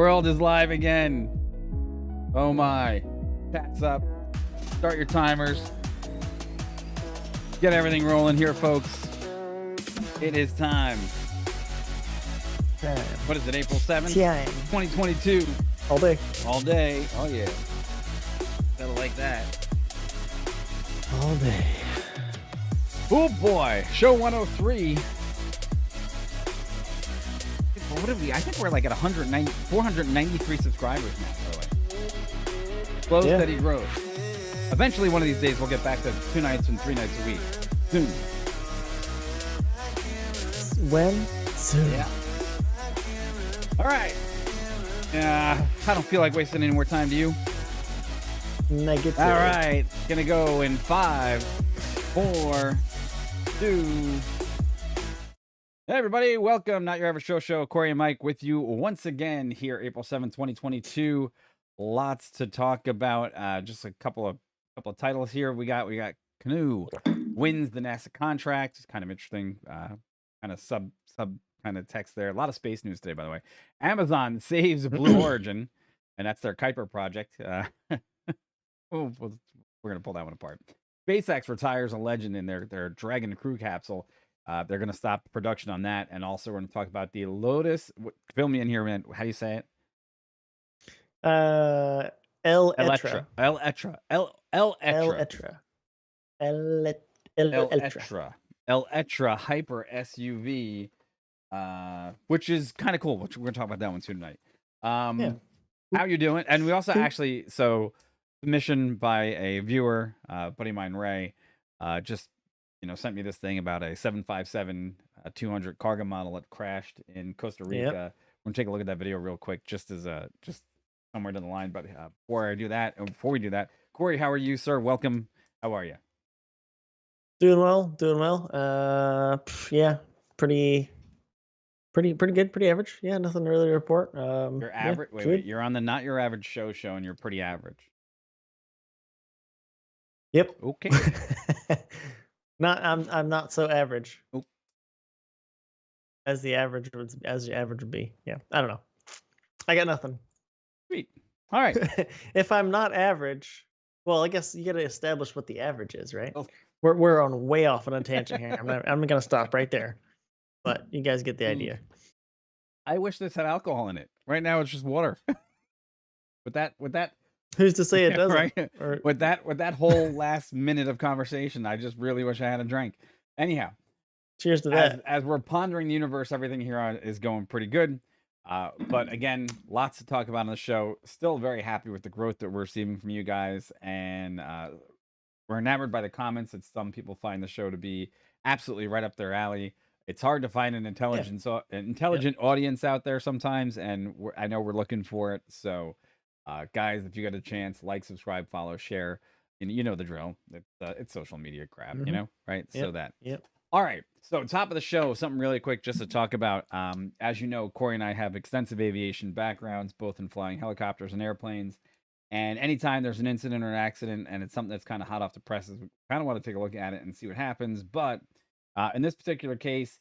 World is live again. Oh my. Chat's up. Start your timers. Get everything rolling here, folks. It is time. What is it, April 7th? 2022. All day. All day. Oh, yeah. Gotta like that. All day. Oh, boy. Show 103. What have we? I think we're like at 493 subscribers now, by the way. Slow, steady growth. Eventually, one of these days, we'll get back to 2 nights and 3 nights a week. Soon. When? Soon. Yeah. All right. I don't feel like wasting any more time. Do you? Negative. All right. Gonna go in 5, 4, 2. Hey, everybody. Welcome. Not Your Average Show. Corey and Mike with you once again here, April 7th, 2022. Lots to talk about. Just a couple of titles here. We got Canoo wins the NASA contract. It's kind of interesting. Kind of sub kind of text there. A lot of space news today, by the way. Amazon saves Blue Origin, and that's their Kuiper project. We're gonna pull that one apart. SpaceX retires a legend in their Dragon crew capsule. They're gonna stop production on that, and also we're gonna talk about the Lotus. Fill me in here, man. How do you say it? Eletre. Eletre Hyper SUV, which is kind of cool. Which we're gonna talk about that one too tonight. How you doing? And we also actually submission by a viewer, buddy of mine, Ray, just sent me this thing about a 757-200 cargo model that crashed in Costa Rica. We're gonna take a look at that video real quick, just somewhere down the line. But before we do that, Corey, how are you, sir? Welcome. How are you? Doing well. Yeah, pretty good, pretty average. Yeah, nothing really to report. You're average. Wait, you're on the Not Your Average Show, and you're pretty average. Yep. Okay. I'm not so average. Oh. As the average would be. Yeah, I don't know. I got nothing. Sweet. All right. If I'm not average, well, I guess you got to establish what the average is, right? Oh. We're on way off on a tangent here. I'm gonna stop right there, but you guys get the idea. I wish this had alcohol in it. Right now, it's just water. with that. Who's to say it doesn't? Right? Or... With that whole last minute of conversation, I just really wish I had a drink. Anyhow, cheers to that. As we're pondering the universe, everything here is going pretty good. But again, lots to talk about on the show. Still very happy with the growth that we're receiving from you guys, and we're enamored by the comments that some people find the show to be absolutely right up their alley. It's hard to find an intelligent audience out there sometimes, and I know we're looking for it. So, guys, if you get a chance, like, subscribe, follow, share. And you know the drill. It's social media crap, right? Yep. So that. Yep. All right. So top of the show, something really quick just to talk about. As you know, Corey and I have extensive aviation backgrounds, both in flying helicopters and airplanes. And anytime there's an incident or an accident and it's something that's kind of hot off the presses, we kind of want to take a look at it and see what happens. But in this particular case,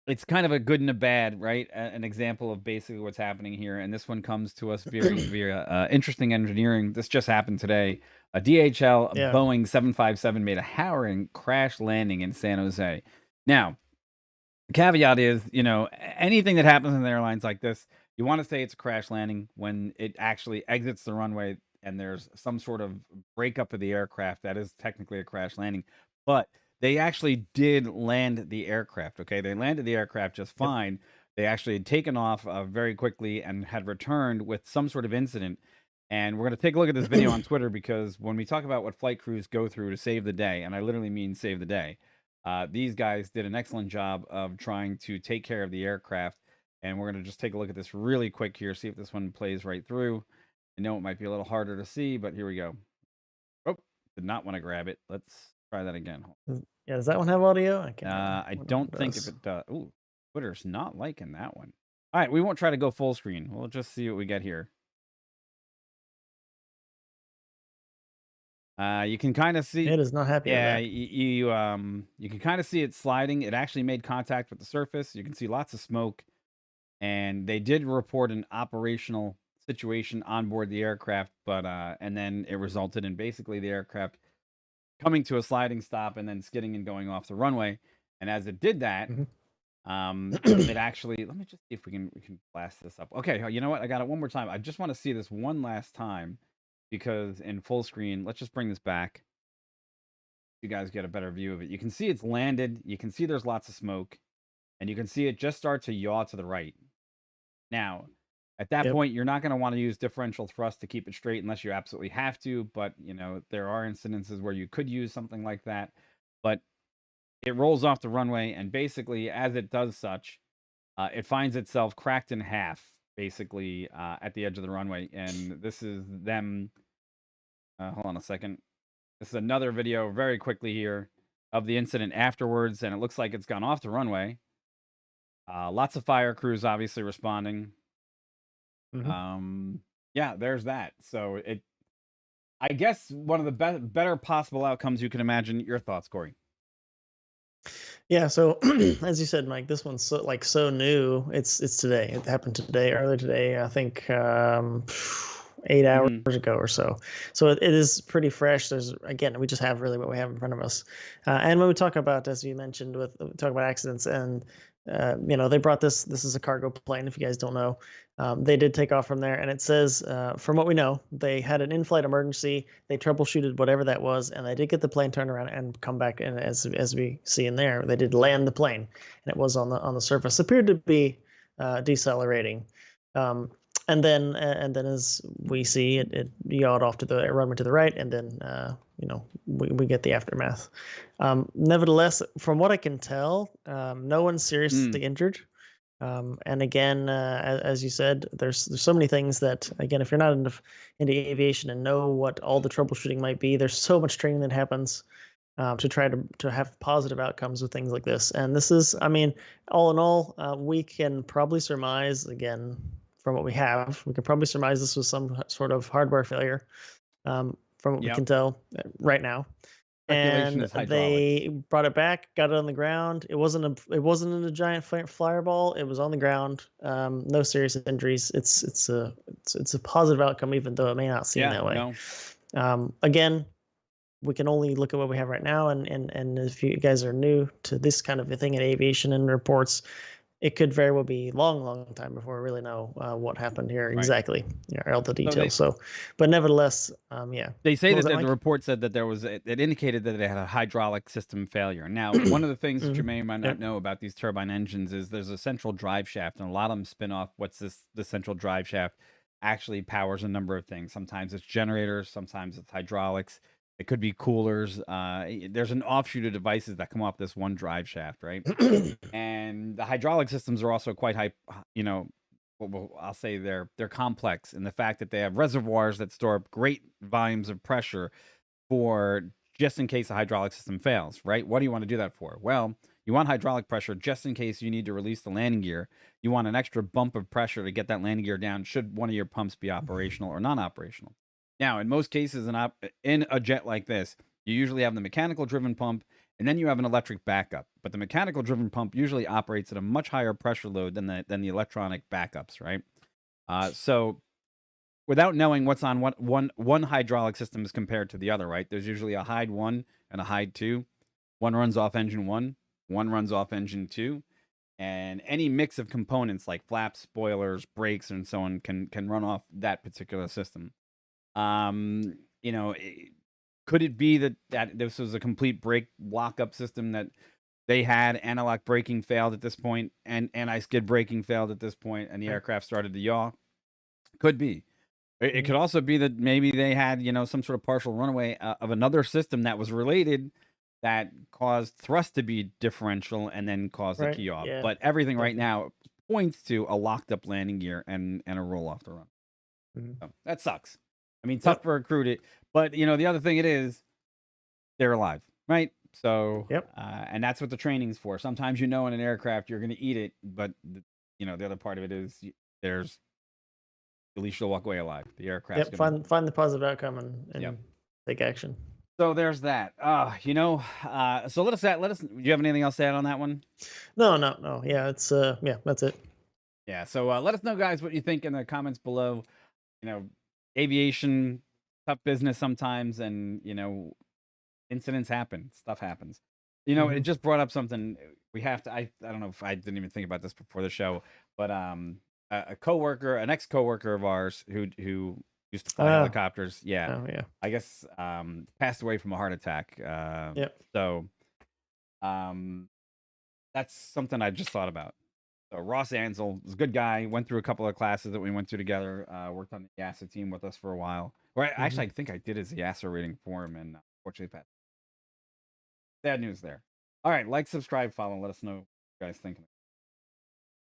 it's kind of a good and a bad, right? An example of basically what's happening here. And this one comes to us via interesting engineering. This just happened today. A DHL Boeing 757 made a harrowing crash landing in San Jose. Now, the caveat is, anything that happens in the airlines like this, you want to say it's a crash landing when it actually exits the runway and there's some sort of breakup of the aircraft. That is technically a crash landing. But they actually did land the aircraft, okay? They landed the aircraft just fine. They actually had taken off very quickly and had returned with some sort of incident. And we're going to take a look at this video on Twitter because when we talk about what flight crews go through to save the day, and I literally mean save the day, these guys did an excellent job of trying to take care of the aircraft. And we're going to just take a look at this really quick here, see if this one plays right through. I know it might be a little harder to see, but here we go. Oh, did not want to grab it. Let's try that again. Yeah, does that one have audio? I don't think if it does. Ooh, Twitter's not liking that one. All right, we won't try to go full screen. We'll just see what we get here. You can kind of see it is not happy. Yeah, you can kind of see it sliding. It actually made contact with the surface. You can see lots of smoke, and they did report an operational situation on board the aircraft, but and then it resulted in basically the aircraft coming to a sliding stop and then skidding and going off the runway. And as it did that, it actually, let me just see if we can blast this up. Okay, you know what? I got it one more time. I just want to see this one last time because in full screen, let's just bring this back. You guys get a better view of it. You can see it's landed. You can see there's lots of smoke, and you can see it just start to yaw to the right. Now, at that point, you're not going to want to use differential thrust to keep it straight unless you absolutely have to. But, you know, there are incidences where you could use something like that. But it rolls off the runway, and basically, as it does such, it finds itself cracked in half, basically, at the edge of the runway. And this is them. Hold on a second. This is another video very quickly here of the incident afterwards, and it looks like it's gone off the runway. Lots of fire crews obviously responding. Yeah, there's that. So I guess one of the better possible outcomes you can imagine. Your thoughts, Corey? Yeah, so as you said, Mike, this one's so new. It's today. It happened earlier today. I think 8 hours ago or so. So it is pretty fresh. Again, we just have really what we have in front of us. And when we talk about, as you mentioned, talk about accidents, and they brought this. This is a cargo plane. If you guys don't know, they did take off from there, and it says, from what we know, they had an in-flight emergency. They troubleshooted whatever that was, and they did get the plane turned around and come back. And as we see in there, they did land the plane, and it was on the surface. It appeared to be decelerating. And then as we see, it yawed off to the runway to the right, and then we get the aftermath. Nevertheless, from what I can tell, no one's seriously injured. And again, as you said, there's so many things that, again, if you're not into aviation and know what all the troubleshooting might be, there's so much training that happens to try to have positive outcomes with things like this. And this is, I mean, all in all, we can probably surmise, again, from what we have, we can probably surmise this was some sort of hardware failure, from what we can tell right now. And they brought it back, got it on the ground. It wasn't in a giant fireball. It was on the ground. No serious injuries. It's a positive outcome, even though it may not seem that way. No. Again, we can only look at what we have right now, and if you guys are new to this kind of a thing in aviation and reports, it could very well be long time before we really know what happened here exactly, all the details. But nevertheless, They say that the report said that it indicated that it had a hydraulic system failure. Now, one of the things that you may or might not know about these turbine engines is there's a central drive shaft, and a lot of them spin off the central drive shaft actually powers a number of things. Sometimes it's generators, sometimes it's hydraulics. It could be coolers. There's an offshoot of devices that come off this one drive shaft, right? And the hydraulic systems are also quite high. I'll say they're complex in the fact that they have reservoirs that store up great volumes of pressure for just in case a hydraulic system fails, right? What do you want to do that for? Well, you want hydraulic pressure just in case you need to release the landing gear. You want an extra bump of pressure to get that landing gear down should one of your pumps be operational or non-operational. Now, in most cases, in a jet like this, you usually have the mechanical driven pump, and then you have an electric backup. But the mechanical driven pump usually operates at a much higher pressure load than the electronic backups, right? So without knowing what's on one hydraulic system is compared to the other, right? There's usually a Hyde 1 and a Hyde 2. One runs off engine 1, one runs off engine 2. And any mix of components like flaps, spoilers, brakes, and so on can run off that particular system. Could it be that this was a complete brake lockup system that they had? Anti-lock braking failed at this point, and anti-skid braking failed at this point, and the aircraft started to yaw. Could be. It could also be that maybe they had some sort of partial runaway of another system that was related that caused thrust to be differential and then caused it to yaw. But everything right now points to a locked up landing gear and a roll off the run. So that sucks. I mean, tough for a crew but the other thing they're alive, right? So, and that's what the training's for. Sometimes in an aircraft you're going to eat it, but the other part of it is at least you'll walk away alive. The aircraft. Find the positive outcome and take action. So there's that. So let us. Do you have anything else to add on that one? No. Yeah, it's that's it. Yeah. So let us know, guys, what you think in the comments below. You know, aviation, tough business sometimes, and incidents happen, stuff happens. It Hmm. just brought up something we have to. I don't know if I didn't even think about this before the show, but a coworker, an ex coworker of ours who used to fly Ah, helicopters, yeah, oh yeah, I guess passed away from a heart attack. yep. So um, that's something I just thought about. So Ross Ansel was a good guy. Went through a couple of classes that we went through together. Worked on the YASA team with us for a while. Or Hmm. actually, I think I did his YASA rating for him, and unfortunately, bad news there. All right, like, subscribe, follow. Let us know what you guys think.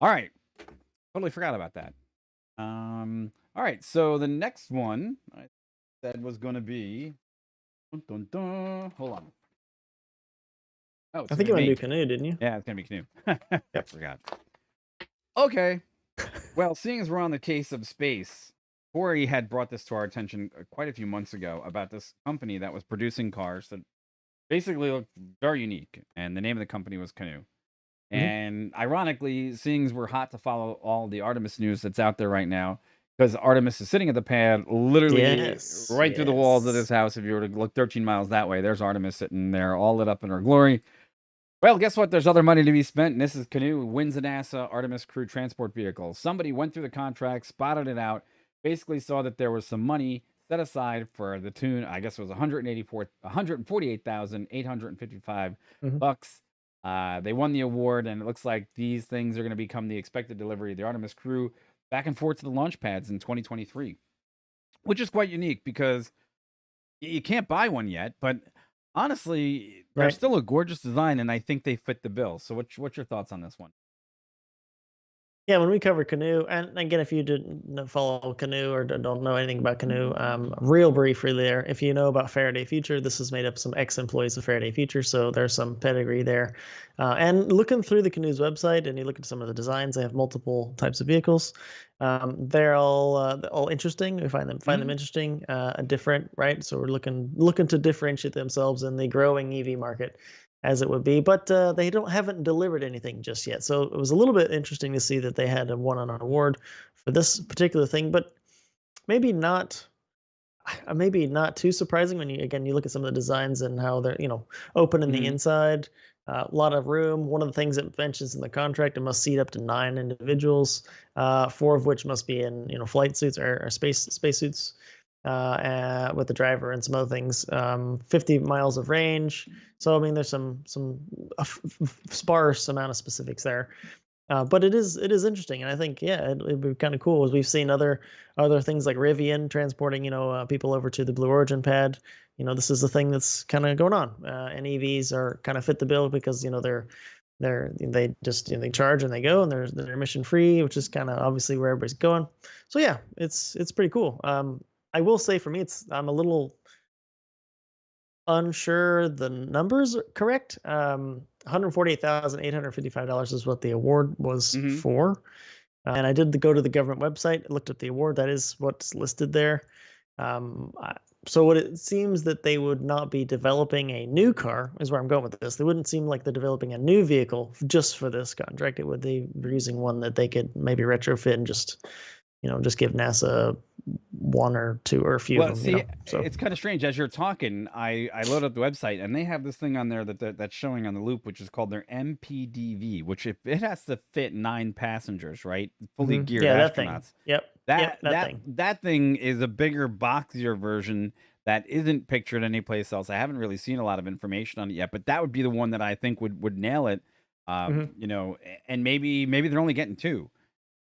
All right, totally forgot about that. All right, so the next one I said was going to be. Dun, dun, dun, hold on. Oh, I it's think gonna you be want to me. do Canoo, didn't you? Yeah, it's gonna be Canoo. I Yep. forgot. Okay. Well, seeing as we're on the case of space, Corey had brought this to our attention quite a few months ago about this company that was producing cars that basically looked very unique, and the name of the company was Canoo. Hmm. And ironically, seeing as we're hot to follow all the Artemis news that's out there right now, because Artemis is sitting at the pad, literally Yes, right through the walls of this yes. house. If you were to look 13 miles that way, there's Artemis sitting there, all lit up in her glory. Well, guess what? There's other money to be spent, and this is Canoo wins a NASA Artemis crew transport vehicle. Somebody went through the contract, spotted it out, basically saw that there was some money set aside for the tune. I guess it was 148,855 Hmm. bucks. They won the award, and it looks like these things are going to become the expected delivery of the Artemis crew back and forth to the launch pads in 2023, which is quite unique because you can't buy one yet, but honestly, they're Right. still a gorgeous design, and I think they fit the bill. So, what's your thoughts on this one? Yeah, when we cover Canoo, and again, if you didn't follow Canoo or don't know anything about Canoo, real briefly there, if you know about Faraday Future, this is made up of some ex-employees of Faraday Future, so there's some pedigree there. And looking through the Canoo's website, and you look at some of the designs, they have multiple types of vehicles. They're all interesting. We find them Mhm. interesting, different, right? So we're looking to differentiate themselves in the growing EV market as it would be, but they haven't delivered anything just yet. So it was a little bit interesting to see that they had won an award for this particular thing, but maybe not maybe not too surprising when you look at some of the designs and how they're open in the Mhm. inside, a lot of room. One of the things it mentions in the contract, it must seat up to 9 individuals, four of which must be in flight suits or space suits, with the driver and some other things. 50 miles of range. So I mean, there's some sparse amount of specifics there. But it is interesting, and I think it'd be kind of cool as we've seen other things like Rivian transporting people over to the Blue Origin pad. This is the thing that's kind of going on, and EVs are kind of fit the bill because they just they charge and they go and they're emission free, which is kind of obviously where everybody's going. So yeah, it's pretty cool. I will say for me, I'm a little unsure the numbers are correct. $148,855 is what the award was Mhm. for. And I did go to the government website, looked at the award. That is what's listed there. So what it seems that they would not be developing a new car is where I'm going with this. They wouldn't seem like they're developing a new vehicle just for this contract. It would they were using one that they could maybe retrofit and just give NASA one or two or a few of Well, them. see, So. it's kind of strange. As you're talking, I load up the website, and they have this thing on there that's showing on the loop, which is called their MPDV, which if it has to fit 9 passengers, right, fully Mhm. geared Yeah, that thing. astronauts. Yep. That Yep, that that thing. that thing is a bigger, boxier version that isn't pictured anyplace else. I haven't really seen a lot of information on it yet, but that would be the one that I think would nail it. Mhm. And maybe they're only getting two,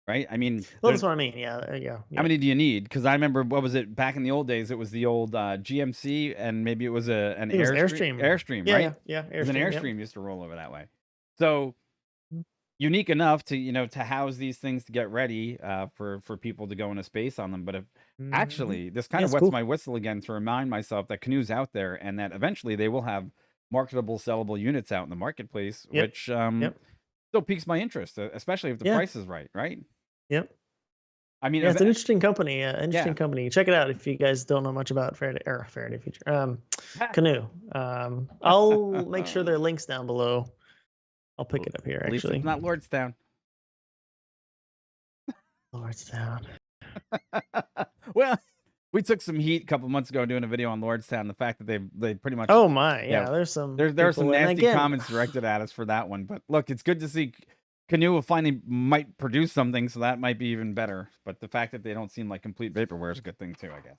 right? I mean, Well, that's what I mean. Yeah, yeah, how yep. many do you need? Because I remember, what was it back in the old days? It was the old GMC, and maybe it was an I think it was Airstream. Airstream. Airstream, Yeah, right? yeah, yeah, It was an Airstream, yep. Airstream used to roll over that way. So Mhm. unique enough to to house these things to get ready for people to go into space on them. But if Mhm. actually, this kind Yeah, of it's wets cool. my whistle again to remind myself that Canoe's out there, and that eventually they will have marketable, sellable units out in the marketplace, Yep. which Yep. still piques my interest, especially if the Yeah. price is right, right? Yep. I mean, Yeah, it's an interesting company. yeah. Interesting company. Check it out if you guys don't know much about Faraday Future. Canoo. I'll make sure there are links down below. I'll pick At it up here least it's actually. not Lordstown. Lordstown. Well, we took some heat a couple months ago doing a video on Lordstown. The fact that they pretty much Oh my, yeah. There's some there are some people, and nasty again, comments directed at us for that one. But look, it's good to see Canoo will finally might produce something, so that might be even better. But the fact that they don't seem like complete vaporware is a good thing too, I guess.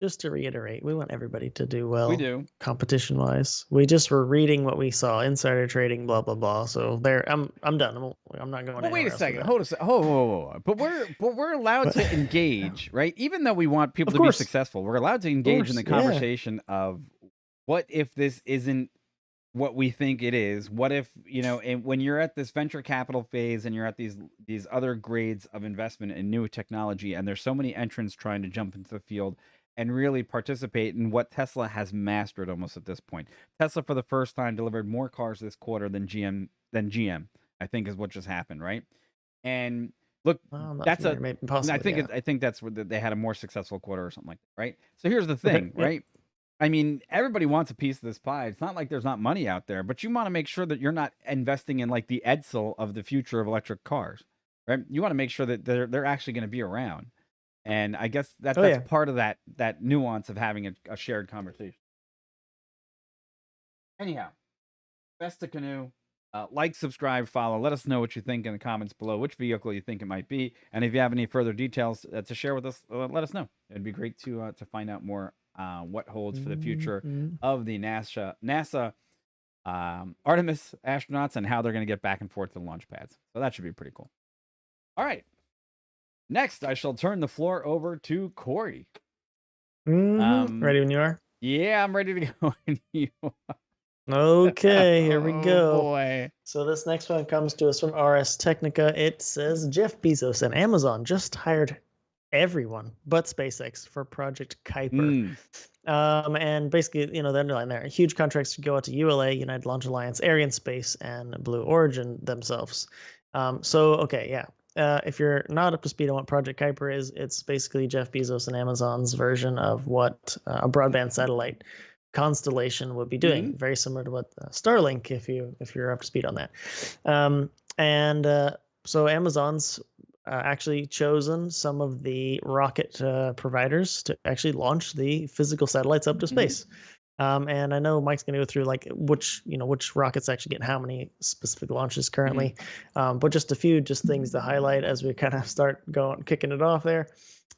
just to reiterate, we want everybody to do We well do. competition wise. We just were reading what we saw, insider trading, blah blah blah. So there, I'm done. I'm not going Well, wait anywhere a else with second. that. Hold a second. Whoa. But we're allowed But to engage, right? Even though we want people of to be course, successful, we're allowed to engage in the yeah. conversation of what if this isn't what we think it is. What if, and when you're at this venture capital phase and you're at these other grades of investment in new technology, and there's so many entrants trying to jump into the field and really participate in what Tesla has mastered almost at this point. Tesla for the first time delivered more cars this quarter than GM, I think, is what just happened, right? And look, I'm not that's familiar, maybe possibly, yeah. I think that's where they had a more successful quarter or something like that, right? So here's the Okay, thing, yep. right? I mean, everybody wants a piece of this pie. It's not like there's not money out there, but you want to make sure that you're not investing in like the Edsel of the future of electric cars, right? You want to make sure that they're actually going to be around. And I guess Oh that's yeah. part of that nuance of having a shared conversation. Anyhow, best to Canoo. Like, subscribe, follow. Let us know what you think in the comments below, which vehicle you think it might be. And if you have any further details to share with us, let us know. It'd be great to find out more what holds for the future of the NASA Artemis astronauts and how they're going to get back and forth to the launch pads. So that should be pretty cool. All right. Next, I shall turn the floor over to Corey. Ready when you are? Yeah, I'm ready to go when you are. Okay, here we go. Boy. So this next one comes to us from RS Technica. It says Jeff Bezos and Amazon just hired everyone but SpaceX for Project Kuiper. And basically, the underline there, huge contracts to go out to ULA, United Launch Alliance, Arianespace, and Blue Origin themselves. Okay, yeah. If you're not up to speed on what Project Kuiper is, it's basically Jeff Bezos and Amazon's version of what a broadband satellite constellation would be doing, very similar to what Starlink, if you're up to speed on that. So Amazon's actually chosen some of the rocket providers to actually launch the physical satellites up to space. And I know Mike's gonna go through like which rockets actually get how many specific launches currently, but just a few things to highlight as we kind of start kicking it off there.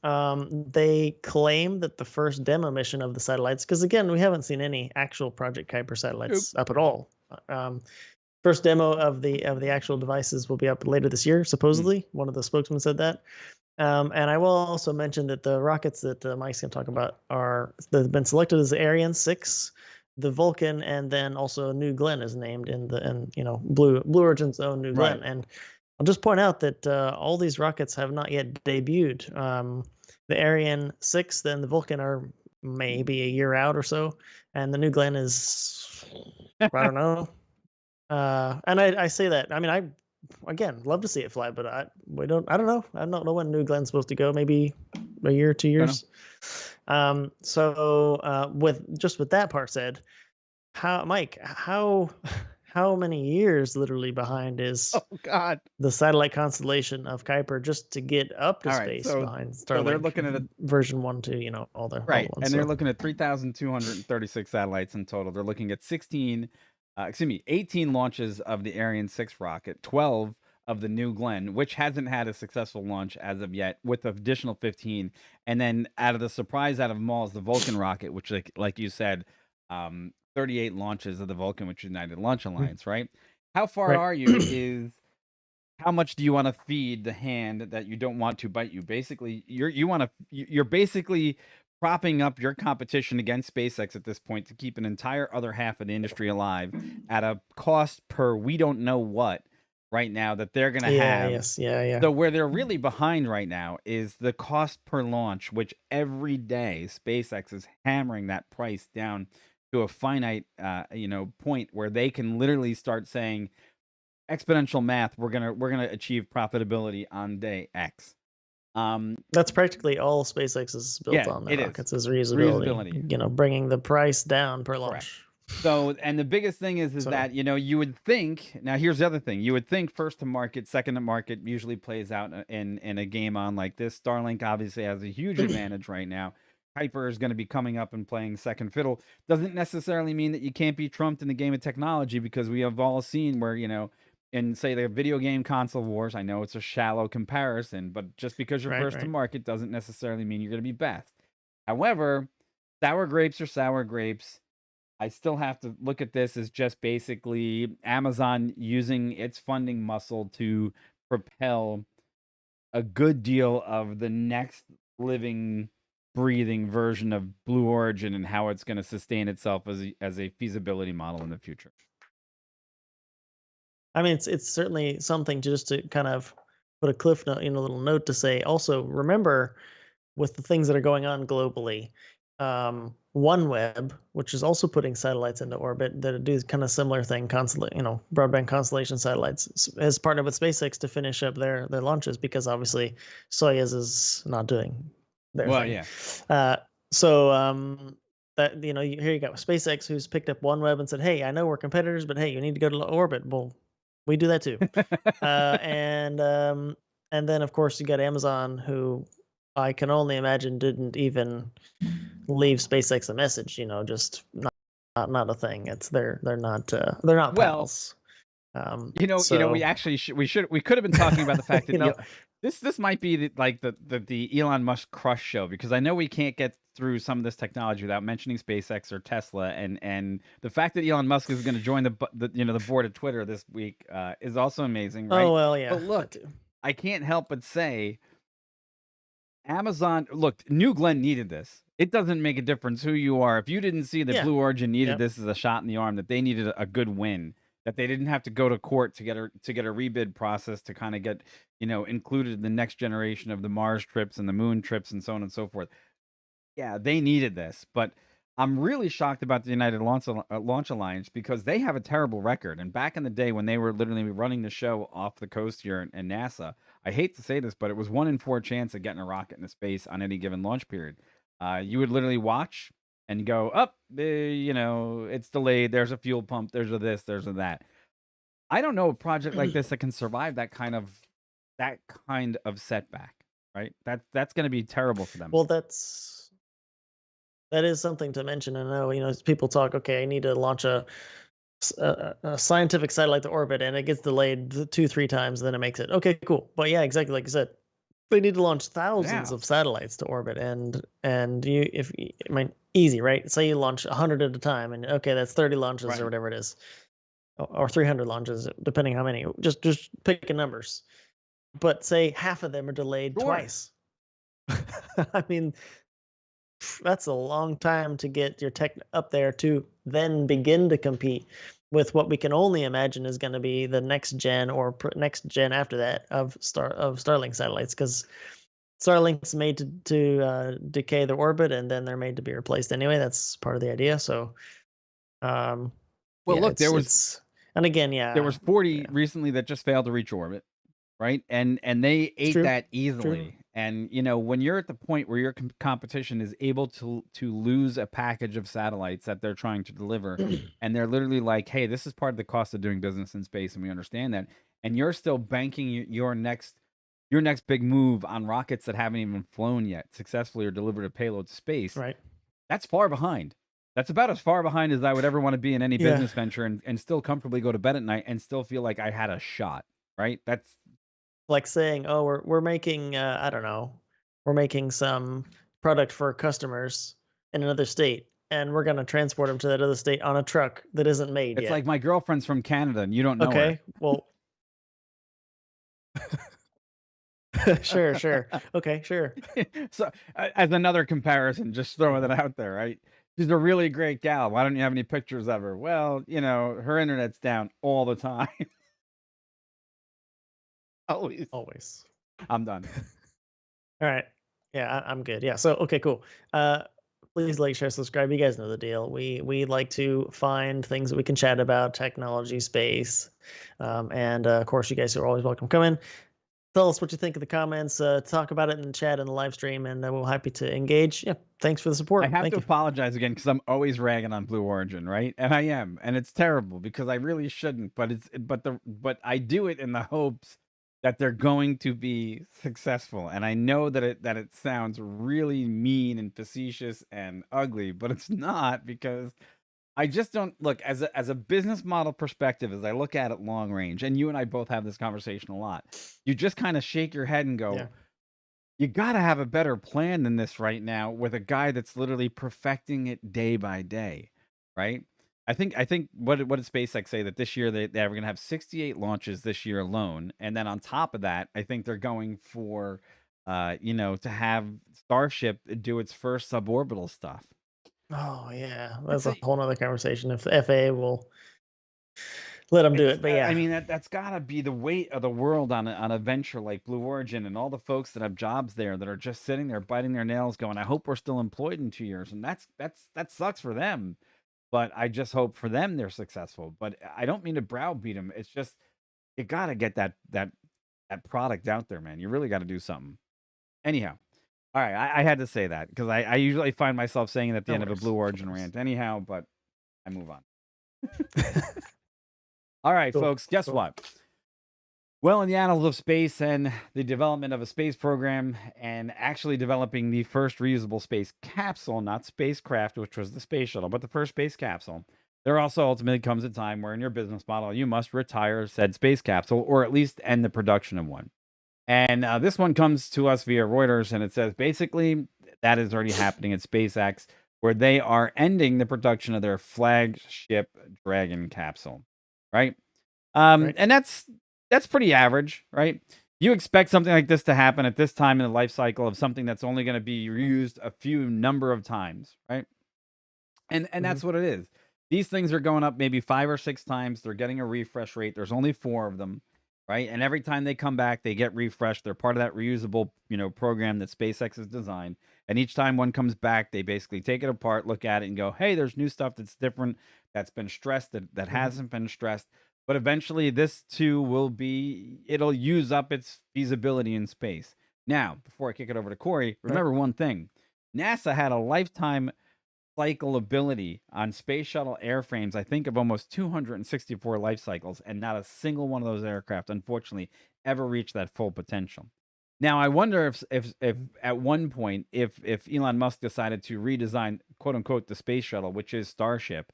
They claim that the first demo mission of the satellites, because again, we haven't seen any actual Project Kuiper satellites up at all. First demo of the actual devices will be up later this year, supposedly. One of the spokesmen said that. And I will also mention that the rockets that Mike's going to talk about they've been selected as the Ariane 6, the Vulcan, and then also New Glenn is named in Blue Origin's own New Glenn. And I'll just point out that all these rockets have not yet debuted. The Ariane 6 and the Vulcan are maybe a year out or so, and the New Glenn is I don't know. And I say that, I mean, I again love to see it fly, but I don't know when New Glenn's supposed to go. Maybe a year, 2 years. With that part said, Mike, how many years literally behind is the satellite constellation of Kuiper just to get up to space behind Starlink? So they're looking at version 1, 2, all the right, ones, and they're looking at 3,236 satellites in total. They're looking at 18 launches of the Ariane 6 rocket, 12 of the New Glenn, which hasn't had a successful launch as of yet, with additional 15. And then out of them all is the Vulcan rocket, which, like you said, 38 launches of the Vulcan, which is United Launch Alliance, right? How far are you is how much do you want to feed the hand that you don't want to bite you? Basically, you're basically propping up your competition against SpaceX at this point to keep an entire other half of the industry alive at a cost per we don't know what right now that they're going to have. So where they're really behind right now is the cost per launch, which every day SpaceX is hammering that price down to a finite point where they can literally start saying exponential math, we're gonna achieve profitability on day X. That's practically all SpaceX is built on. The rockets is reusability. Bringing the price down per launch. So, and the biggest thing is So that, you would think, now here's the other thing. You would think first to market, second to market usually plays out in a game on like this. Starlink obviously has a huge advantage right now. Kuiper is going to be coming up and playing second fiddle. Doesn't necessarily mean that you can't be trumped in the game of technology, because we have all seen where, in say the video game console wars, I know it's a shallow comparison, but just because you're first to right. market doesn't necessarily mean you're going to be best. However, sour grapes are sour grapes. I still have to look at this as just basically Amazon using its funding muscle to propel a good deal of the next living, breathing version of Blue Origin, and how it's going to sustain itself as a feasibility model in the future. I mean, it's certainly something just to kind of put a cliff note, a little note to say. Also, remember with the things that are going on globally, OneWeb, which is also putting satellites into orbit that do kind of similar thing, broadband constellation satellites, has partnered with SpaceX to finish up their launches, because obviously Soyuz is not doing their Well, thing. yeah. So that here you go, SpaceX, who's picked up OneWeb and said, "Hey, I know we're competitors, but hey, you need to go to orbit." Well, we do that too. And then of course you got Amazon, who I can only imagine didn't even leave SpaceX a message. Just not a thing. It's they're not Well, pals. we So actually we could have been talking about the fact that you know, this might be the Elon Musk crush show, because I know we can't get through some of this technology without mentioning SpaceX or Tesla, and the fact that Elon Musk is going to join the board of Twitter this week is also amazing, oh right? well, yeah, But that look, too. I can't help but say, Amazon, look, New Glenn needed this. It doesn't make a difference who you are. If you didn't see that Yeah, Blue Origin needed yep. this as a shot in the arm, that they needed a good win, that they didn't have to go to court to get a rebid process to kind of get, included in the next generation of the Mars trips and the moon trips and so on and so forth. Yeah, they needed this, but I'm really shocked about the United Launch Alliance, because they have a terrible record. And back in the day when they were literally running the show off the coast here in NASA, I hate to say this, but it was 1 in 4 chance of getting a rocket into space on any given launch period. You would literally watch and go, up, it's delayed. There's a fuel pump. There's a this. There's a that. I don't know a project like this that can survive that kind of setback. Right? That's going to be terrible for them. Well, that is something to mention. I know, as people talk, okay, I need to launch a scientific satellite to orbit, and it gets delayed 2-3 times, then it makes it. Okay, cool. But yeah, exactly like you said, they need to launch thousands Yeah. of satellites to orbit, and I mean, easy, right? Say you launch 100 at a time, and okay, that's 30 launches Right. or whatever it is, or 300 launches, depending how many. Just picking numbers. But say half of them are delayed Sure. twice. I mean, that's a long time to get your tech up there to then begin to compete with what we can only imagine is going to be the next gen or next gen after that of Starlink satellites, because Starlink's made to decay their orbit, and then they're made to be replaced anyway. That's part of the idea. So, Well, yeah, look, it's and again, there yeah, was 40 yeah, recently that just failed to reach orbit, right? And they it's ate true, that true. easily. And when you're at the point where your competition is able to lose a package of satellites that they're trying to deliver, and they're literally like, "Hey, this is part of the cost of doing business in space, and we understand that," and you're still banking your next big move on rockets that haven't even flown yet successfully or delivered a payload to space, Right. that's far behind. That's about as far behind as I would ever want to be in any Yeah. business venture, and still comfortably go to bed at night and still feel like I had a shot, right? That's Like saying, "Oh, we're making I don't know, we're making some product for customers in another state, and we're gonna transport them to that other state on a truck that isn't made it's yet." like my girlfriend's from Canada and you don't know her. Okay, well, sure, sure. Okay, sure. So, as another comparison, just throwing it out there, right? She's a really great gal. Why don't you have any pictures of her? Well, her internet's down all the time. Always. Always. I'm done. All right. Yeah, I'm good. Yeah. So okay, cool. Please like, share, subscribe. You guys know the deal. We like to find things that we can chat about, technology, space, and of course, you guys are always welcome. Come in. Tell us what you think in the comments. Talk about it in the chat and the live stream, and we're happy to engage. Yeah, thanks for the I support. have Thank to you. apologize again because I'm always ragging on Blue Origin, right? And I am, and it's terrible because I really shouldn't. But I do it in the hopes that they're going to be successful. And I know that it sounds really mean and facetious and ugly, but it's not, because I just don't look as a business model perspective. As I look at it long range, and you and I both have this conversation a lot, you just kind of shake your head and Yeah. go, you gotta have a better plan than this right now with a guy that's literally perfecting it day by day, right? I think what did SpaceX say, that this year they're gonna have 68 launches this year alone, and then on top of that, I think they're going for, to have Starship do its first suborbital stuff. Oh yeah, that's That's a a whole nother conversation. If the FAA will let them do It's it, but I yeah. mean, that's gotta be the weight of the world on a venture like Blue Origin, and all the folks that have jobs there that are just sitting there biting their nails going, I hope we're still employed in 2 years. And that sucks for them. But I just hope for them they're successful. But I don't mean to browbeat them. It's just, you gotta get that product out there, man. You really gotta do something. Anyhow. All right, I had to say that because I usually find myself saying it at the No end of a worries. Blue No Origin worries. rant anyhow, but I move on. All right, Cool. folks, guess Cool. what? Well, in the annals of space and the development of a space program, and actually developing the first reusable space capsule, not spacecraft, which was the space shuttle, but the first space capsule, there also ultimately comes a time where in your business model, you must retire said space capsule, or at least end the production of one. And this one comes to us via Reuters, and it says basically that is already happening at SpaceX, where they are ending the production of their flagship Dragon capsule, right? Right. And that's pretty average, right? You expect something like this to happen at this time in the life cycle of something that's only going to be reused a few number of times, right? And Hmm. that's what it is. These things are going up maybe 5 or 6 times. They're getting a refresh rate. There's only 4 of them, right? And every time they come back, they get refreshed. They're part of that reusable, program that SpaceX has designed. And each time one comes back, they basically take it apart, look at it, and go, "Hey, there's new stuff that's different, that's been stressed, that Hmm. hasn't been stressed." But eventually, this too it'll use up its feasibility in space. Now, before I kick it over to Corey, Right. remember one thing: NASA had a lifetime cycle ability on space shuttle airframes, I think, of almost 264 life cycles, and not a single one of those aircraft, unfortunately, ever reached that full potential. Now, I wonder if at one point, if Elon Musk decided to redesign, quote unquote, the space shuttle, which is Starship,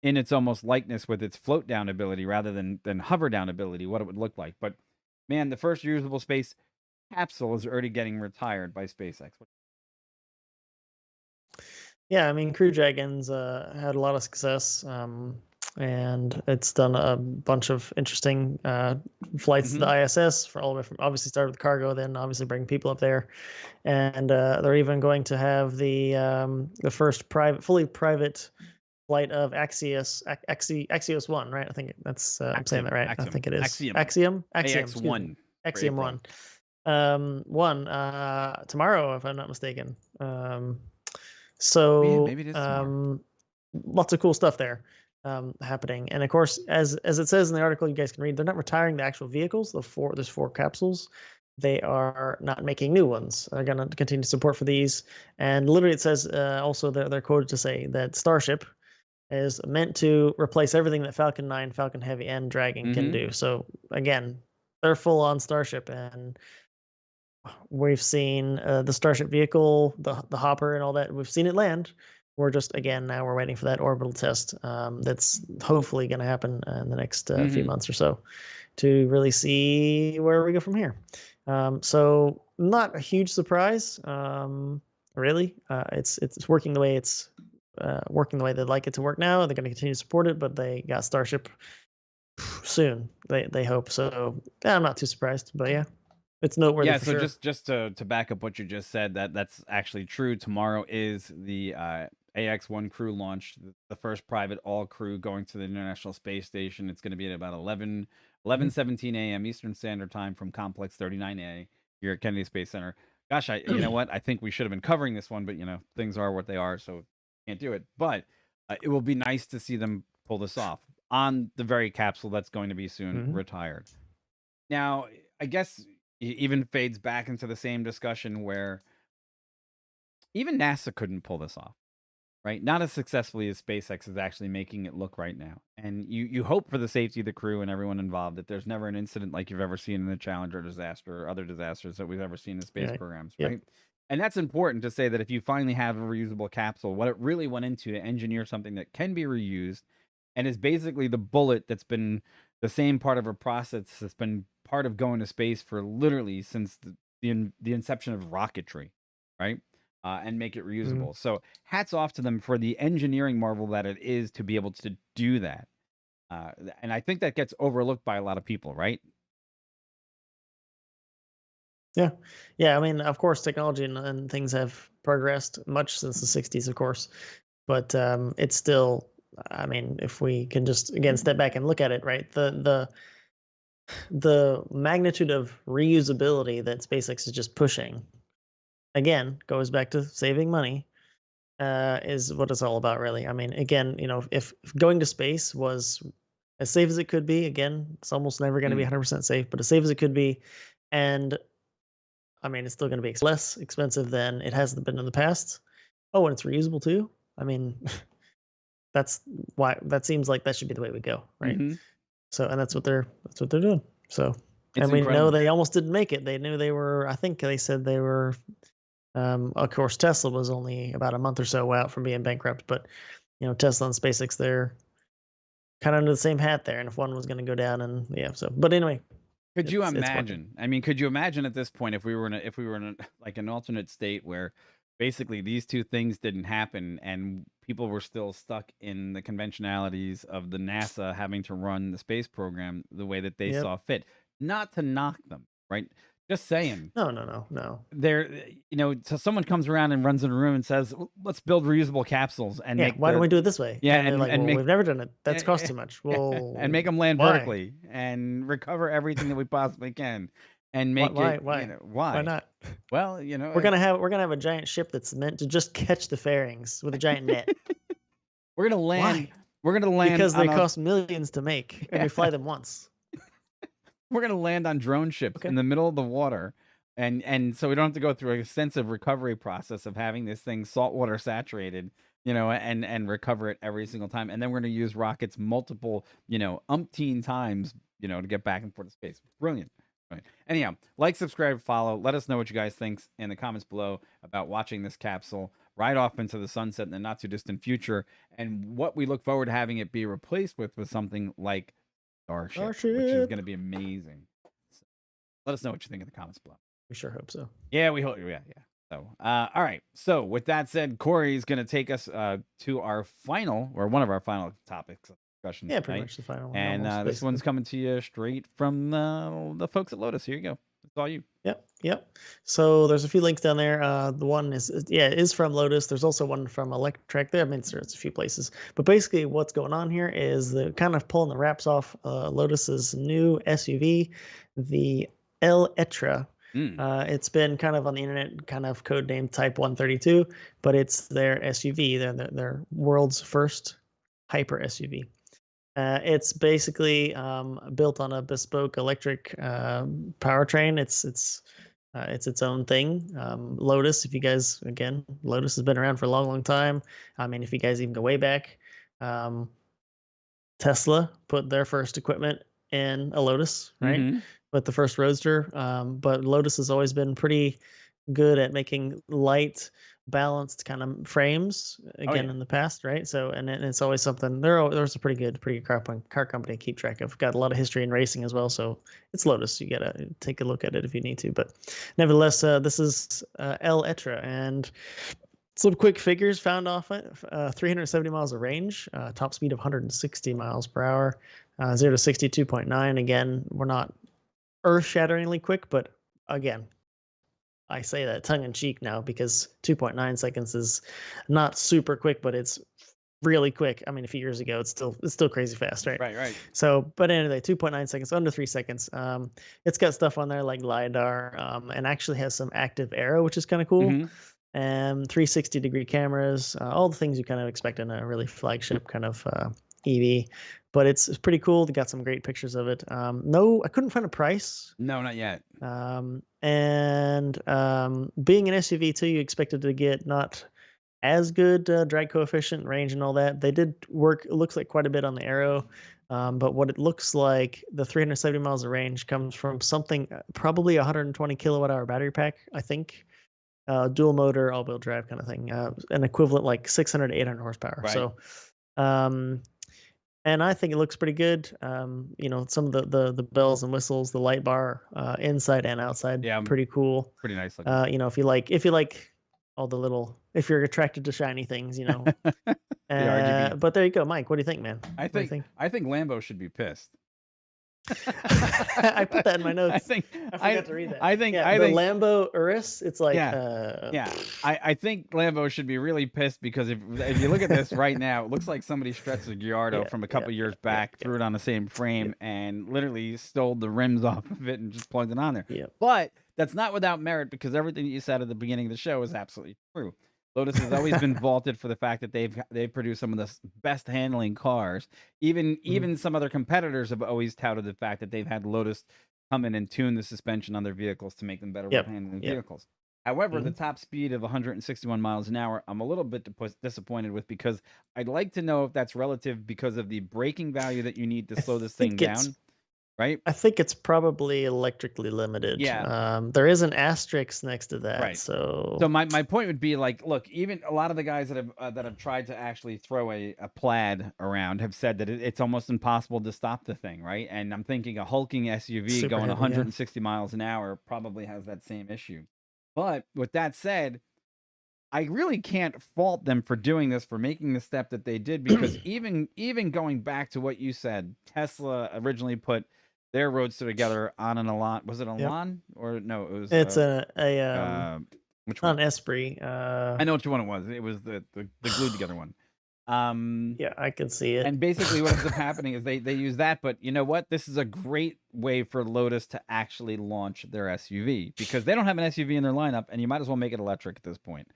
in its almost likeness with its float down ability rather than hover down ability, what it would look like. But man, the first reusable space capsule is already getting retired by SpaceX. Yeah, I mean, Crew Dragon's had a lot of success, and it's done a bunch of interesting flights to Mm-hmm. the ISS, for all the way from, obviously started with cargo, then obviously bring people up there, and they're even going to have the first fully private flight of Axios 1, right? I think that's I'm saying that Axiom, right. I Axiom, think it is Axiom, Axiom. Excuse me, AX1 for Axiom April. 1. One tomorrow, if I'm not mistaken. Oh yeah, So maybe it is tomorrow. lots of cool stuff there happening. And of course, as it says in the article, you guys can read, they're not retiring the actual vehicles. There's 4 capsules. They are not making new ones. They're going to continue support for these. And literally, it says also they're quoted to say that Starship is meant to replace everything that Falcon 9, Falcon Heavy, and Dragon can Mm-hmm. do. So again, they're full on Starship, and we've seen the Starship vehicle, the hopper, and all that. We've seen it land. We're just now we're waiting for that orbital test. That's hopefully going to happen in the next few Mm-hmm. months or so, to really see where we go from here. So not a huge surprise, really. It's working the way it's working the way they'd like it to work now. They're going to continue to support it, but they got Starship soon. They hope so. Yeah, I'm not too surprised, but yeah, it's noteworthy Yeah, for so sure. just to back up what you just said, that's actually true. Tomorrow is the AX1 crew launch, the first private all crew going to the International Space Station. It's going to be at about 11:17 a.m. Eastern Standard Time from Complex 39A here at Kennedy Space Center. Gosh, you know what? I think we should have been covering this one, but things are what they are, so can't do it. But it will be nice to see them pull this off on the very capsule that's going to be soon Mhm. retired. Now, I guess even fades back into the same discussion where even NASA couldn't pull this off, right? Not as successfully as SpaceX is actually making it look right now. And you hope for the safety of the crew and everyone involved that there's never an incident like you've ever seen in the Challenger disaster or other disasters that we've ever seen in space Right. programs, Yep. right? And that's important to say that if you finally have a reusable capsule, what it really went into to engineer something that can be reused and is basically the bullet that's been the same part of a process that's been part of going to space for literally since the inception of rocketry, right? And make it Mhm. reusable. So hats off to them for the engineering marvel that it is to be able to do that. And I think that gets overlooked by a lot of people, right? Yeah. Yeah. I mean, of course, technology and things have progressed much since the 60s, of course, but it's still, I mean, if we can just again step back and look at it, right? The magnitude of reusability that SpaceX is just pushing, again, goes back to saving money, is what it's all about, really. I mean, again, if going to space was as safe as it could be, again, it's almost never going to be Mm. 100% safe, but as safe as it could be, and I mean, it's still going to be less expensive than it has been in the past. Oh, and it's reusable too. I mean, that's why that seems like that should be the way we go, right? Hmm. So, and that's what they're doing. So, It's and we know incredible. they almost didn't make it. They knew they were. I think they said they were. Of course, Tesla was only about a month or so out from being bankrupt, but Tesla and SpaceX, they're kind of under the same hat there. And if one was going to go down, and yeah, so but anyway, Could you it's working. imagine? I mean, could you imagine at this point if we were in a, like an alternate state where basically these two things didn't happen and people were still stuck in the conventionalities of the NASA having to run the space program the way that they Yep. saw fit? Not to knock them, right? Just saying. No, no, no, no. So someone comes around and runs in a room and says, Let's build reusable capsules and Yeah, make why don't the we do it this way? yeah And they're like, and well, make we've never done it. That's cost yeah, too much. yeah, and make Well, them land why? vertically and recover everything that we possibly can and Why? make Why? it, Why? Why why? not? Well, We're gonna have a giant ship that's meant to just catch the fairings with a giant net. we're gonna land Why? we're gonna land Because they on a cost millions to make, and yeah, we fly them once. we're gonna land on drone ships in Okay. the middle of the water. And so we don't have to go through an extensive recovery process of having this thing saltwater saturated, and recover it every single time. And then we're gonna use rockets multiple, umpteen times, to get back and forth to space. Brilliant. Right. Anyhow, like, subscribe, follow. Let us know what you guys think in the comments below about watching this capsule ride off into the sunset in the not too distant future, and what we look forward to having it be replaced with something like Starship, which is going Starship. to be amazing. So let us know what you think in the comments below. We sure hope so. Yeah, we hope. Yeah, yeah. So, all right. So, with that said, Corey's going to take us to our final, or one of our final topics of discussion Yeah, pretty tonight. much the final one, And almost this one's basically. coming to you straight from the folks at Lotus. Here you go. It's all you. Yep, yep. So there's a few links down there. The one is from Lotus. There's also one from Electrek. There, I mean, there's a few places, but basically, what's going on here is the kind of pulling the wraps off Lotus's new SUV, the Eletre. Mm. It's been kind of on the internet, kind of codenamed Type 132, but it's their SUV. Their world's first hyper SUV. It's basically built on a bespoke electric powertrain. It's its own thing. Lotus, if you guys, again, Lotus has been around for a long, long time. I mean, if you guys even go way back, um, Tesla put their first equipment in a Lotus, right? Mm-hmm. With the first Roadster. But Lotus has always been pretty good at making light, balanced kind of frames Oh again yeah. in the past, right? So, and it's always something. There's a pretty good car company to keep track of. Got a lot of history in racing as well. So it's Lotus. You gotta take a look at it if you need to. But nevertheless, this is El Etra, and some quick figures found off it: 370 miles of range, top speed of 160 miles per hour, 0 to 62.9. Again, we're not earth-shatteringly quick, but again, I say that tongue in cheek now because 2.9 seconds is not super quick, but it's really quick. I mean, a few years ago, it's still crazy fast, right? Right. Right. So, but anyway, 2.9 seconds, under 3 seconds. It's got stuff on there like lidar, and actually has some active aero, which is kind of cool. Mm-hmm. And 360-degree cameras, all the things you kind of expect in a really flagship kind of EV. but it's pretty cool. They got some great pictures of it. No, I couldn't find a price. No, not yet. And being an SUV too, you expected to get not as good drag coefficient, range, and all that. They did work. It looks like quite a bit on the aero. But what it looks like, the 370 miles of range comes from something, probably 120 kilowatt hour battery pack, I think. Dual motor, all-wheel drive kind of thing. An equivalent like 600 to 800 horsepower. Right. So, and I think it looks pretty good. Some of the bells and whistles, the light bar, inside and outside, Yeah, pretty cool. pretty nice looking. If you like all the little, if you're attracted to shiny things, The RGB. But there you go, Mike. What do you think, man? I think Lambo should be pissed. I put that in my notes. I forgot to read that. I think the Lambo Urus. It's like I think Lambo should be really pissed because if you look at this right now, it looks like somebody stretched a Gallardo from a couple years back, threw it on the same frame, and literally stole the rims off of it and just plugged it on there. Yeah. But that's not without merit, because everything you said at the beginning of the show is absolutely true. Lotus has always been vaulted for the fact that they've produced some of the best handling cars. Even some other competitors have always touted the fact that they've had Lotus come in and tune the suspension on their vehicles to make them better with handling vehicles. However, the top speed of 161 miles an hour, I'm a little bit disappointed with, because I'd like to know if that's relative because of the braking value that you need to slow this thing down. Right? I think it's probably electrically limited. Yeah. There is an asterisk next to that. Right. So my point would be, like, look, even a lot of the guys that have tried to actually throw a plaid around have said that it's almost impossible to stop the thing, right? And I'm thinking a hulking SUV going 160 miles an hour probably has that same issue. But with that said, I really can't fault them for doing this, for making the step that they did, because even going back to what you said, Tesla originally put their Roadster together on an Elan. Was it Elan or no? It was. It's which one? Not Esprit. I know which one it was. It was the glued together one. Yeah, I can see it. And basically, what ends up happening is they use that. But you know what? This is a great way for Lotus to actually launch their SUV, because they don't have an SUV in their lineup, and you might as well make it electric at this point.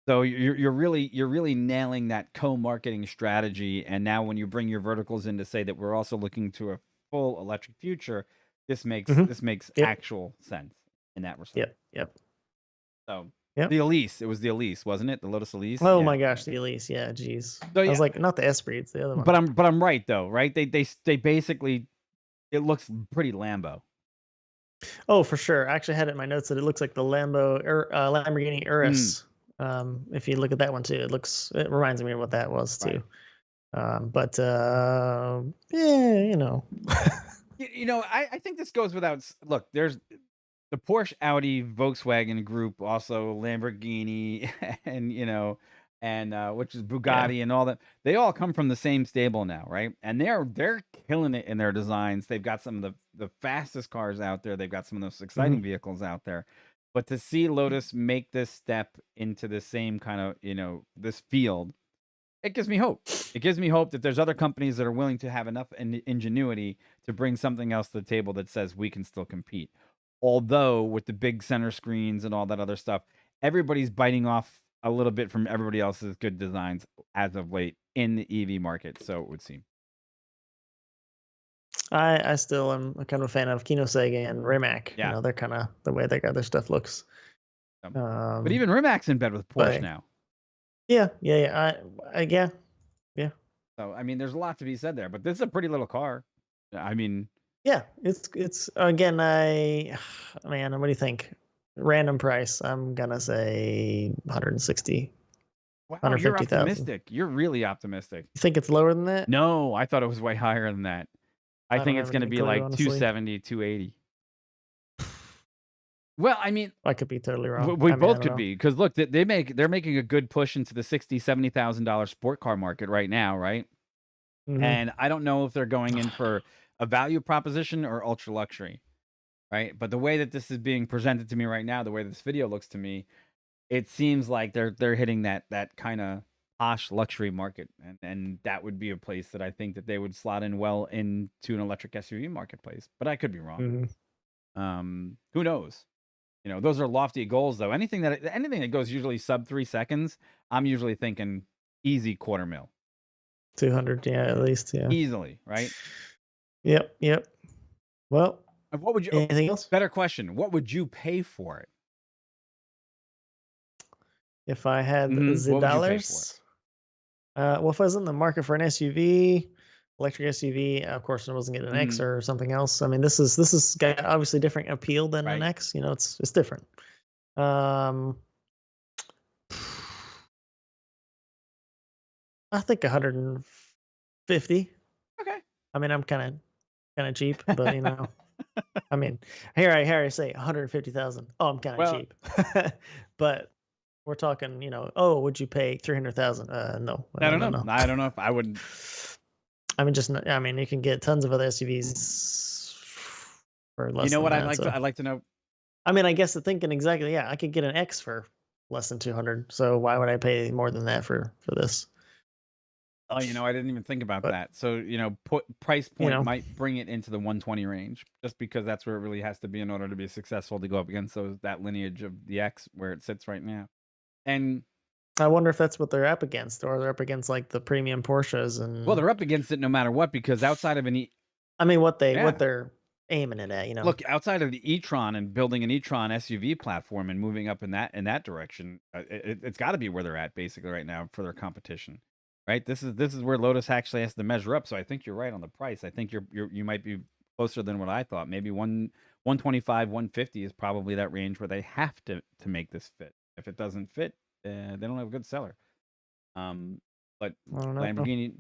So you're really nailing that co-marketing strategy. And now when you bring your verticals in to say that we're also looking to a full electric future, this makes actual sense in that respect. Yep. So the Elise, it was the Elise, wasn't it? The Lotus Elise. Oh my gosh, the Elise. Yeah, geez. So, I was like, not the Esprit, it's the other one. But I'm right though, right? They basically, it looks pretty Lambo. Oh, for sure. I actually had it in my notes that it looks like the Lamborghini Urus. If you look at that one too, it reminds me of what that was too. But I think this goes without. Look, there's the Porsche, Audi, Volkswagen group, also Lamborghini, and which is Bugatti and all that. They all come from the same stable now, right? And they're killing it in their designs. They've got some of the fastest cars out there. They've got some of those exciting vehicles out there. But to see Lotus make this step into the same kind of, this field, it gives me hope. It gives me hope that there's other companies that are willing to have enough ingenuity to bring something else to the table that says we can still compete. Although with the big center screens and all that other stuff, everybody's biting off a little bit from everybody else's good designs as of late in the EV market, so it would seem. I still am kind of a fan of Kinosega and Rimac. Yeah. They're kind of the way their stuff looks. But even Rimac's in bed with Porsche now. Yeah. So I mean, there's a lot to be said there, but this is a pretty little car. I mean, yeah, it's again, man, what do you think? Random price, I'm gonna say 160. Wow, you're optimistic. You're really optimistic. You think it's lower than that? No, I thought it was way higher than that. I think it's going to be like 270, 280. Well, I mean, I could be totally wrong. We both could be, because look, they're making a good push into the $60,000-$70,000 sport car market right now, right? And I don't know if they're going in for a value proposition or ultra luxury, right? But the way that this is being presented to me right now, the way this video looks to me, it seems like they're hitting that kind of posh luxury market, and that would be a place that I think that they would slot in well into an electric SUV marketplace. But I could be wrong. Who knows? Those are lofty goals, though. Anything that goes usually sub 3 seconds, I'm usually thinking easy $250,000. 200, yeah, at least, yeah. Easily, right? Yep, yep. Well, And what would you? anything else? Better question. What would you pay for it? If I had the What would you pay for it? dollars, well, if I was in the market for an SUV, electric SUV, of course I wasn't getting an X or something else. I mean, this is got obviously different appeal than an Right. X. You know, it's different. I think 150. Okay. I mean, I'm kind of cheap, but you know, I mean, here I say 150,000. Oh, I'm kind of Well- cheap, but we're talking, you know, oh, would you pay 300,000? No, I don't know. no. I don't know if I would. I mean, I mean, you can get tons of other SUVs for less. You know than what that, I'd like so. to? I'd like to know. I mean, I guess thinking exactly, yeah, I could get an X for less than 200. So why would I pay more than that for this? Oh, you know, I didn't even think about But- that. So, you know, price point know. might bring it into the 120 range, just because that's where it really has to be in order to be successful to go up against that lineage of the X where it sits right now. And I wonder if that's what they're up against, or they're up against like the premium Porsches and. well, they're up against it no matter what, because outside of I mean, what Yeah. they're aiming it at, you know. look, outside of the e-tron and building an e-tron SUV platform and moving up in that direction, it's got to be where they're at basically right now for their competition, right? This is where Lotus actually has to measure up. So I think you're right on the price. I think you might be closer than what I thought. Maybe 125, 150 is probably that range where they have to make this fit. If it doesn't fit, they don't have a good seller. But I don't know. Lamborghini.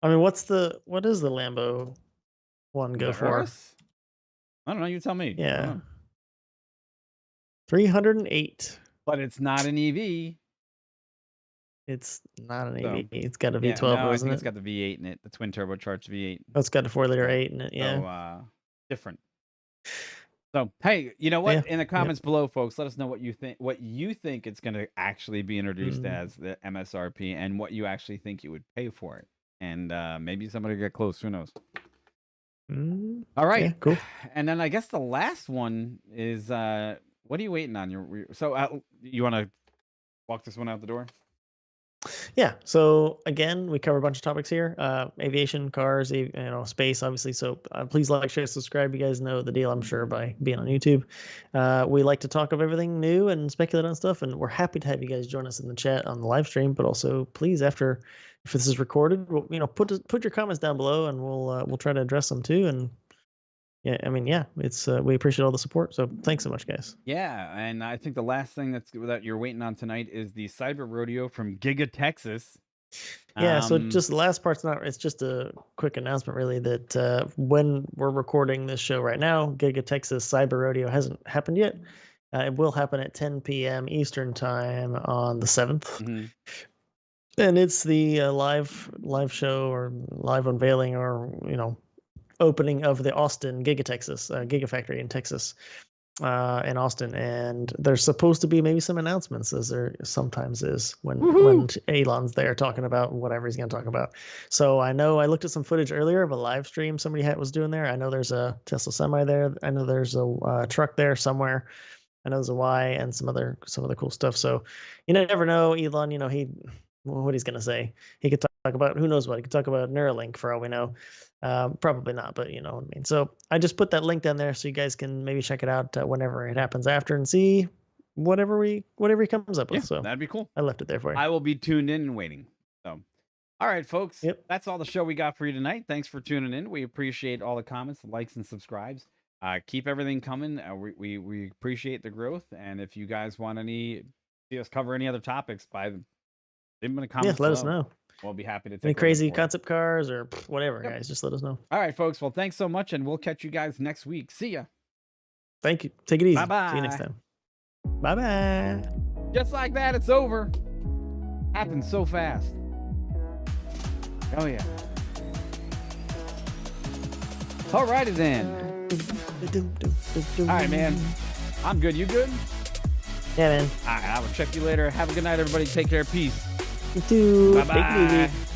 I mean, what is the Lambo one go the for? Urus? I don't know. You tell me. I don't Yeah. know. 308. But it's not an EV. It's not an So, EV. It's got a Yeah, V12, no, I isn't think it? it's got the V8 in it, the twin turbocharged V8. Oh, it's got a 4-liter So- 8 in it. Yeah. So different. So hey, you know what? Yeah, In the comments below, folks, let us know what you think it's going to actually be introduced as the MSRP, and what you actually think you would pay for it. And maybe somebody will get close. Who knows? All right. Yeah, cool. And then I guess the last one is what are you waiting on? So you want to walk this one out the door? Yeah. So again, we cover a bunch of topics here: aviation, cars, space, obviously. So please like, share, subscribe. You guys know the deal, I'm sure, by being on YouTube. We like to talk of everything new and speculate on stuff, and we're happy to have you guys join us in the chat on the live stream. But also, please, if this is recorded, put your comments down below, and we'll try to address them too. And yeah, I mean, it's we appreciate all the support. So thanks so much, guys. Yeah, and I think the last thing that you're waiting on tonight is the Cyber Rodeo from Giga, Texas. Yeah, so just the last part's it's just a quick announcement, really, that when we're recording this show right now, Giga Texas Cyber Rodeo hasn't happened yet. It will happen at 10 p.m. Eastern time on the 7th. And it's the live show or live unveiling or, opening of the Austin Giga Texas, Gigafactory in Texas. In Austin, and there's supposed to be maybe some announcements, as there sometimes is when Elon's there talking about whatever he's going to talk about. So I know I looked at some footage earlier of a live stream somebody was doing there. I know there's a Tesla semi there. I know there's a truck there somewhere. I know there's a Y and some other cool stuff. So you never know, Elon. What he's going to say. He could talk about who knows what. He could talk about Neuralink for all we know. Probably not, but you know what I mean. So I just put that link down there so you guys can maybe check it out whenever it happens after and see whatever he comes up with. So that'd be cool. I left it there for you. I will be tuned in and waiting. So, all right, folks. Yep. That's all the show we got for you tonight. Thanks for tuning in. We appreciate all the comments, likes, and subscribes. Keep everything coming. We appreciate the growth. And if you guys want see us cover any other topics, leave them in the comments. Let us know. We'll be happy to take any crazy for it. concept cars or whatever, guys. Just let us know. All right, folks. Well, thanks so much, and we'll catch you guys next week. See ya. Thank you. Take it easy. Bye-bye. See you next time. Bye-bye. Just like that, it's over. Happened so fast. Oh, yeah. All righty then. All right, man. I'm good. You good? Yeah, man. All right, I will check you later. Have a good night, everybody. Take care. Peace. You too. Bye-bye. Take it easy.